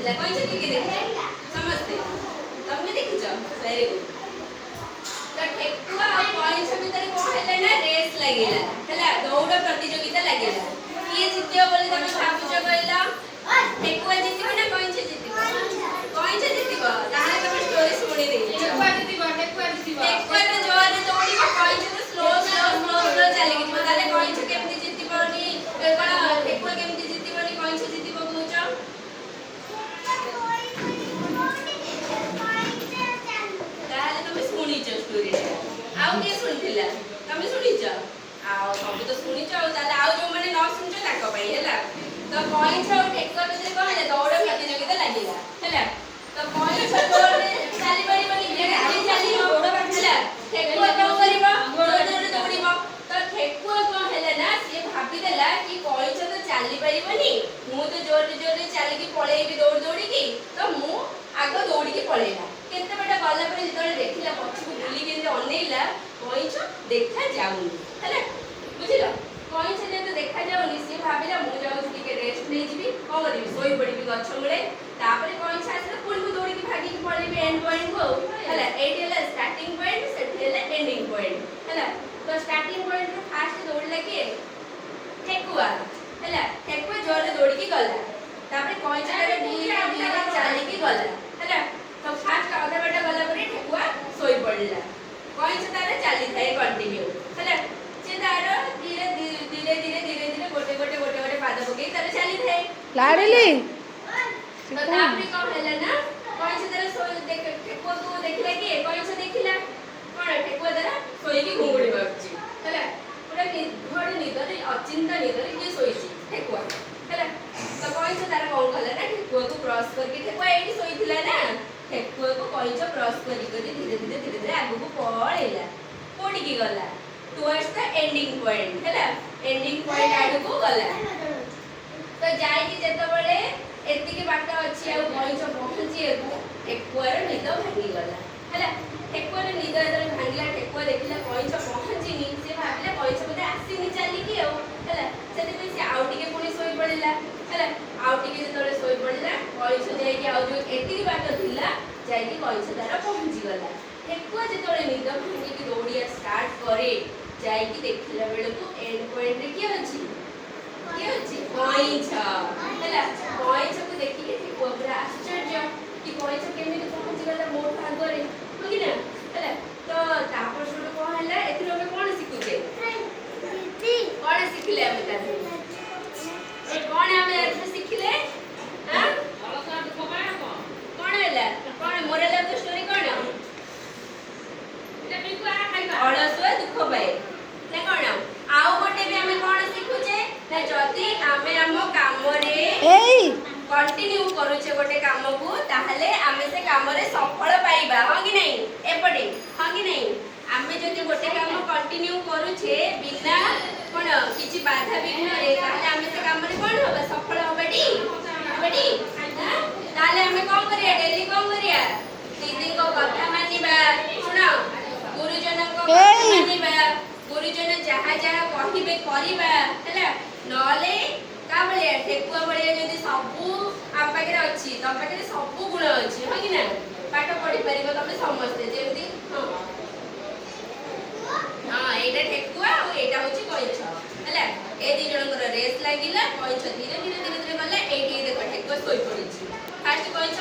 ଦେଖିଲା କଇଁଛ କିଏ ଦେଖିଲା ସମସ୍ତେ ତମେ ଦେଖିଛ ଭେରି ଗୁଡ୍ ତ ଠେକୁଆ ଆଉ କଇଁଛ ଭିତରେ କଣ ହେଲା ନା ରେସ୍ ଲାଗିଲା ହେଲା ଦୌଡ଼ ପ୍ରତିଯୋଗିତା ଲାଗିଲା କିଏ ଜିତିବ ବୋଲି ତମେ ଭାବୁଛ କହିଲ ଠେକୁଆ ଜିତିବ ନା କଇଁଛ ଜିତିବ କଇଁଛ ଜିତିବ ତାହେଲେ ତମେ ଷ୍ଟୋରି ଶୁଣି ଦେଇଛ ଠେକୁଆ ତ ଜୋରରେ ଦୌଡ଼ିବ କଇଁଛ ତ ସ୍ଲୋ ଚାଲିକି ଯିବ ତାହେଲେ କଇଁଛ କେମିତି ଜିତିବନି କଣ ଠେକୁଆ କେମିତି ଜିତିବନି କଇଁଛ ଜିତିବ କହୁଛ ତାହେଲେ ତମେ ଶୁଣିଛ ଷ୍ଟୋରିଟା ଆଉ କିଏ ଶୁଣିଥିଲା ତମେ ଶୁଣିଛ ଆଉ ସବୁ ତ ଶୁଣିଛ ଆଉ ତାହେଲେ ଆଉ ଯୋଉମାନେ ନ ଶୁଣିଛ ତାଙ୍କ ପାଇଁ ହେଲା ତ କଇଁଛ ଆଉ ଠେକୁଆ ଭିତରେ କଣ ହେଲା ଦୌଡ଼ ପ୍ରତିଯୋଗିତା ଲାଗିଲା ହେଲା ତ କଇଁଛ ଦୌଡ଼ରେ ଚାଲିପାରିବନି କେମିତି ଚାଲିବ ହେଲା ଠେକୁଆ କଣ କରିବ ଜୋରରେ ଦୌଡ଼ିବ ତ ଠେକୁଆ କଣ ହେଲା ନା ସିଏ ଭାବିଦେଲା କି କଇଁଛ ତ ଚାଲିପାରିବନି ମୁଁ ତ ଜୋରରେ ଚାଲିକି ପଳେଇବି ଦୌଡ଼ିକି ତ ମୁଁ ଆଗ ଦୌଡ଼ିକି ପଳେଇଲା କେତେ ବାଟ ଗଲା ପରେ ଯେତେବେଳେ ଦେଖିଲା ପଛକୁ ବୁଲିକି ଯେମିତି ଅନେଇଲା କଇଁଛ ଦେଖାଯାଉନି ହେଲା ବୁଝିଲ କଇଁଛ ଯେହେତୁ ଦେଖାଯାଉନି ସିଏ ଭାବିଲା ମୁଁ ଯାଉଛି ଟିକେ ରେଷ୍ଟ ନେଇଯିବି କଣ କରିବି ଶୋଇ ପଡ଼ିବି ଗଛ ମୂଳେ ତାପରେ କଇଁଛ ଆସିଲା ପୁଣି ମୁଁ ଦୌଡ଼ିକି ଭାଗିକି ପଳେଇବି ଏଣ୍ଡ ପଏଣ୍ଟକୁ ଆଉ ହେଲା ଏଇଠି ହେଲା ଷ୍ଟାର୍ଟିଂ ପଏଣ୍ଟ ସେଠି ହେଲା ଏଣ୍ଡିଂ ପଏଣ୍ଟ ହେଲା ତ ଷ୍ଟାର୍ଟିଂ ପଏଣ୍ଟରୁ ଫାଷ୍ଟ ଦୌଡ଼ିଲା କିଏ ଠେକୁଆ ହେଲା ଠେକୁଆ ଜୋରରେ ଦୌଡ଼ିକି ଗଲା ତାପରେ କଇଁଛ ତାର ଧୀରେ ଚାଲିକି ଗଲା ହେଲା ତ ଫାଷ୍ଟ ଅଧା ବାଟ ଗଲା ପରେ ଠେକୁଆ ଶୋଇ ପଡ଼ିଲା କଇଁଛ ତାର ଚାଲିଥାଏ କଣ୍ଟିନ୍ୟୁ ହେଲା ସେ ତାର ଧୀରେ ଗୋଟେ ପାଦ ପକେଇ ତାର ଚାଲିଥାଏ ଲାଡିଲି ତ ତାପରେ କଣ ହେଲା ନା କଇଁଛ ତାର ଠେକୁଆକୁ ଦେଖିଲା କିଏ କଇଁଛ ଦେଖିଲା କଣ ଠେକୁଆ ତାର ଶୋଇକି ଘୁଙ୍ଗୁଡ଼ି ମାରୁଛି ହେଲା ପୁରା ନିଧୋଡ଼ ନିଦରେ ଅଚିନ୍ତା ନିଦରେ କିଏ ଶୋଇଛି ଠେକୁଆ ହେଲା ତ କଇଁଛ ତାର କଣ କଲା ନା ଠେକୁଆକୁ କ୍ରସ୍ କରିକି ଠେକୁଆ ଏଇଠି ଶୋଇଥିଲା ନା ଠେକୁଆକୁ କଇଁଛ କ୍ରସ୍ କରି ଧୀରେ ଆଗକୁ ପଳେଇଲା କୋଉଠିକି ଗଲା ଟୁୱାର୍ଡସ୍ ଦ ଏଣ୍ଡିଂ ପଏଣ୍ଟ ହେଲା ଏଣ୍ଡିଂ ପଏଣ୍ଟ ଆଡକୁ ଗଲା ତ ଯାଇକି ଯେତେବେଳେ ଏତିକି ବାଟ ଅଛି ଆଉ କଇଁଛ ପହଞ୍ଚିବାକୁ ଠେକୁଆର ନିଦ ଭାଙ୍ଗିଗଲା ହେଲା ଠେକୁଆର ନିଦ ଯେତେବେଳେ ଭାଙ୍ଗିଲା ଠେକୁଆ ଦେଖିଲା କଇଁଛ ପହଞ୍ଚିନି ସେ ଭାବିଲା କଇଁଛ ବୋଧେ ଆସିନି ଚାଲିକି ଆଉ ହେଲା ସେଥିପାଇଁ ସେ ଆଉ ଟିକେ ପୁଣି ଶୋଇ ପଡ଼ିଲା ହେଲା ଆଉ ଟିକେ ଯେତେବେଳେ ଶୋଇ ପଡ଼ିଲା କଇଁଛ ଯାଇକି ଆଉ ଯୋଉ ଏତିକି ବାଟ ଥିଲା ଯାଇକି କଇଁଛ ତାର ପହଞ୍ଚିଗଲା ଠେକୁଆ ଯେତେବେଳେ ନିଦ ଭାଙ୍ଗିକି ଦୌଡ଼ିବା ଷ୍ଟାର୍ଟ କରେ ଯାଇକି ଦେଖିଲା ବେଳକୁ ଏଣ୍ଡ ପଏଣ୍ଟରେ କିଏ ଅଛି କଇଁଛ ହେଲା କଇଁଛକୁ ଦେଖିକି ଠେକୁଆ ପୁରା ଆଶ୍ଚର୍ଯ୍ୟ କି କଇଁଛ କେମିତି ପହଞ୍ଚିଗଲା ମୋ ଆଗରେ ହଁ କି ନା ହେଲା ତ ତାପରେ ସେଠୁ କଣ ହେଲା ଏଥିରୁ ଆମେ କଣ ଶିଖୁଛେ କଣ ଶିଖିଲେ ଆମେ ତା ଦେହରୁ କଣ ଆମେ ଏଥିରୁ ଶିଖିଲେ କଣ ହେଲା କଣ ମୋରାଲ ଅଫ ଦ ଷ୍ଟୋରି କଣ ଅଳସୁଆ ଦୁଃଖ ପାଏ ନା କଣ ଆଉ ଗୋଟେ ବି ଆମେ କଣ ଶିଖୁଛେ ନା ଯଦି ଆମେ ଆମ କାମରେ କଣ୍ଟିନ୍ୟୁ କରୁଛେ ଗୋଟେ କାମକୁ ତାହେଲେ ଆମେ ସେ କାମରେ ସଫଳ ପାଇବା ହଁ କି ନାହିଁ ଏପଟେ ହଁ କି ନାହିଁ ଆମେ ଯଦି ଗୋଟେ କାମ କଣ୍ଟିନ୍ୟୁ କରୁଛେ ବିନା କଣ କିଛି ବାଧା ବିଘ୍ନରେ ତାହେଲେ ଆମେ ସେ କାମରେ କଣ ହବା ସଫଳ ହବାଟି ତାହେଲେ ଆମେ କଣ କରିବା ଡେଲି କଣ କରିବା ଦିଦିଙ୍କ କଥା ମାନିବା ଶୁଣ ଗୁରୁଜନଙ୍କ କଥା ମାନିବା ଗୁରୁଜନ ଯାହା କହିବେ କରିବା ହେଲା ନହେଲେ କା ଭଳିଆ ଠେକୁଆ ଭଳିଆ ଯଦି ସବୁ ଆମ ପାଖରେ ଅଛି ତମ ପାଖରେ ସବୁ ଗୁଣ ଅଛି ହଁ କି ନା ପାଠ ପଢି ପାରିବ ତମେ ସମସ୍ତେ ଯେମିତି ହଁ ଏଇଟା ଠେକୁଆ ଆଉ ଏଇଟା ହଉଛି କଇଁଛ ହେଲା ଏ ଦି ଜଣଙ୍କର ରେସ୍ ଲାଗିଲା କଇଁଛ ଧୀରେ ଗଲା ଏଇଠି ଦେଖ ଠେକୁଆ ଶୋଇ ପଡିଛି ଫାଷ୍ଟ କଇଁଛ